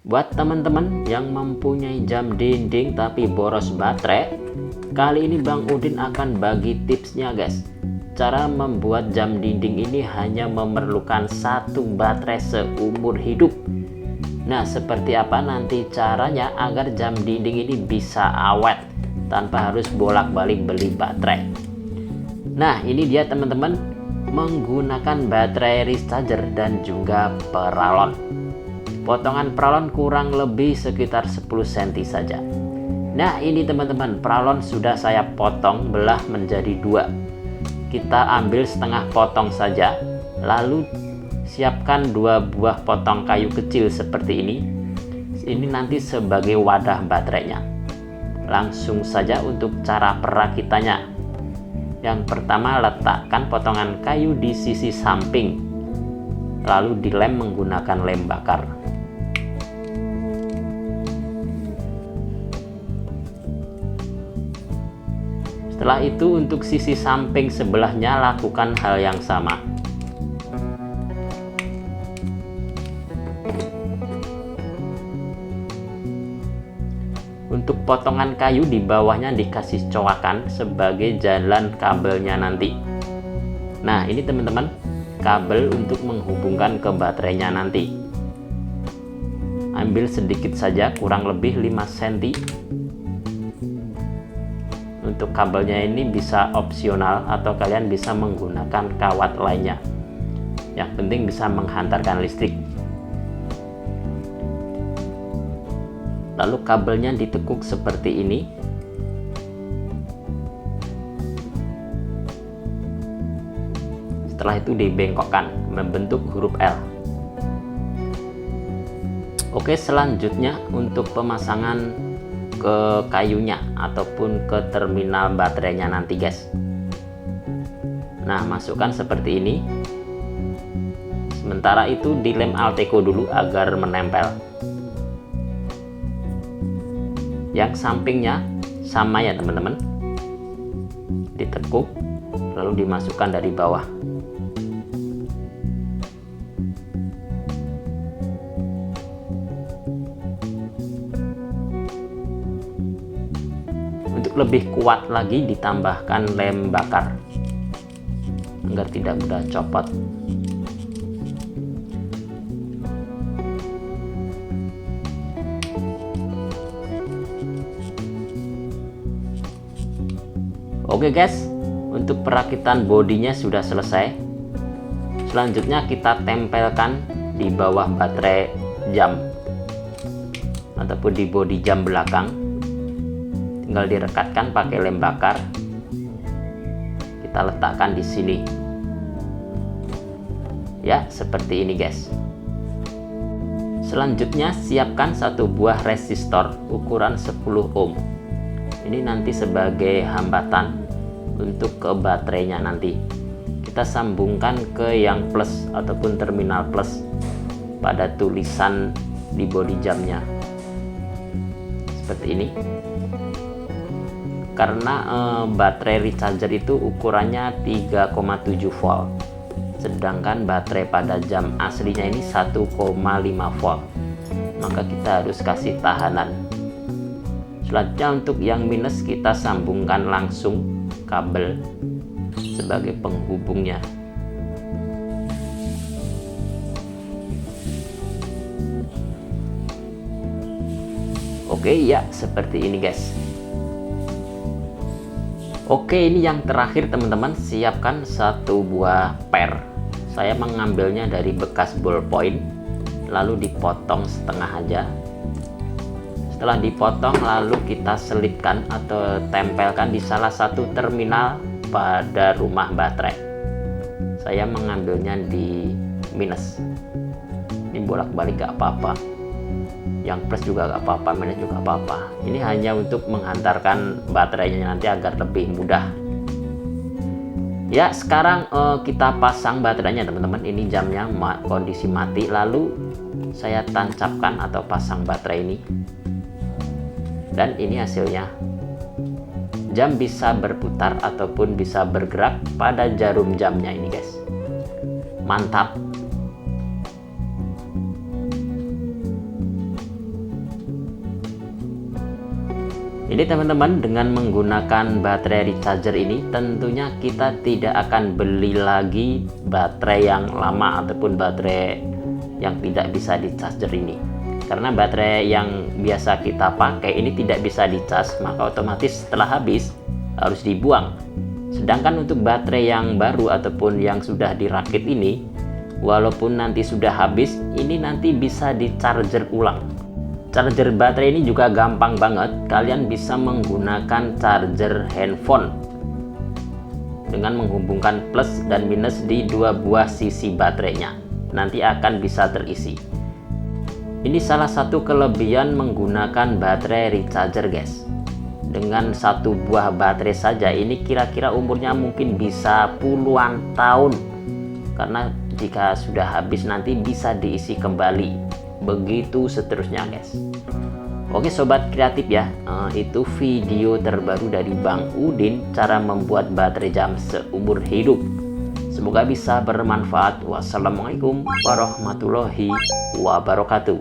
Buat teman-teman yang mempunyai jam dinding tapi boros baterai, kali ini Bang Udin akan bagi tipsnya guys. Cara membuat jam dinding ini hanya memerlukan satu baterai seumur hidup. Nah, seperti apa nanti caranya agar jam dinding ini bisa awet tanpa harus bolak-balik beli baterai. Nah, ini dia teman-teman, menggunakan baterai recharger dan juga peralon. Potongan peralon kurang lebih sekitar 10 cm saja. Nah, ini teman-teman, peralon sudah saya potong belah menjadi dua. Kita ambil setengah potong saja, lalu siapkan dua buah potong kayu kecil seperti ini. Ini nanti sebagai wadah baterainya. Langsung saja untuk cara perakitannya. Yang pertama, letakkan potongan kayu di sisi samping, lalu dilem menggunakan lem bakar. Setelah itu untuk sisi samping sebelahnya lakukan hal yang sama. Untuk potongan kayu di bawahnya dikasih coakan sebagai jalan kabelnya nanti. Nah, ini teman-teman, kabel untuk menghubungkan ke baterainya nanti. Ambil sedikit saja, kurang lebih 5 cm. Untuk kabelnya ini bisa opsional atau kalian bisa menggunakan kawat lainnya. Yang penting bisa menghantarkan listrik. Lalu kabelnya ditekuk seperti ini. Setelah itu dibengkokkan membentuk huruf L. Oke, selanjutnya untuk pemasangan ke kayunya ataupun ke terminal baterainya nanti guys. Nah, masukkan seperti ini. Sementara itu dilem Alteco dulu agar menempel. Yang sampingnya sama ya teman-teman, ditekuk lalu dimasukkan dari bawah. Untuk lebih kuat lagi ditambahkan lem bakar agar tidak mudah copot. Oke guys, untuk perakitan bodinya sudah selesai. Selanjutnya kita tempelkan di bawah baterai jam ataupun di bodi jam belakang. Tinggal direkatkan pakai lem bakar. Kita letakkan di sini. Ya, seperti ini guys. Selanjutnya siapkan satu buah resistor ukuran 10 ohm. Ini nanti sebagai hambatan untuk ke baterainya nanti. Kita sambungkan ke yang plus ataupun terminal plus pada tulisan di bodi jamnya. Seperti ini. Karena baterai recharger itu ukurannya 3,7 volt. Sedangkan baterai pada jam aslinya ini 1,5 volt. Maka kita harus kasih tahanan. Selanjutnya untuk yang minus kita sambungkan langsung kabel sebagai penghubungnya. Oke ya, seperti ini guys. Oke, ini yang terakhir teman-teman, siapkan satu buah per. Saya mengambilnya dari bekas ballpoint, lalu dipotong setengah aja. Setelah dipotong lalu kita selipkan atau tempelkan di salah satu terminal pada rumah baterai. Saya mengambilnya di minus. Ini bolak-balik gak apa-apa. Yang plus juga gak apa-apa, minus juga apa-apa. Ini hanya untuk menghantarkan baterainya nanti agar lebih mudah. Ya, sekarang kita pasang baterainya teman-teman. Ini jamnya kondisi mati. Lalu saya tancapkan atau pasang baterai ini. Dan ini hasilnya. Jam bisa berputar ataupun bisa bergerak pada jarum jamnya ini guys. Mantap. Ini teman-teman, dengan menggunakan baterai recharger ini tentunya kita tidak akan beli lagi baterai yang lama ataupun baterai yang tidak bisa di-charger ini. Karena baterai yang biasa kita pakai ini tidak bisa dicas, maka otomatis setelah habis harus dibuang. Sedangkan untuk baterai yang baru ataupun yang sudah dirakit ini, walaupun nanti sudah habis, ini nanti bisa di-charger ulang. Charger baterai ini juga gampang banget. Kalian bisa menggunakan charger handphone dengan menghubungkan plus dan minus di dua buah sisi baterainya. Nanti akan bisa terisi. Ini salah satu kelebihan menggunakan baterai recharger guys. Dengan satu buah baterai saja ini kira-kira umurnya mungkin bisa puluhan tahun. Karena jika sudah habis nanti bisa diisi kembali. Begitu seterusnya guys. Oke sobat kreatif ya, itu video terbaru dari Bang Udin, cara membuat baterai jam seumur hidup. Semoga bisa bermanfaat. Wassalamualaikum warahmatullahi wabarakatuh.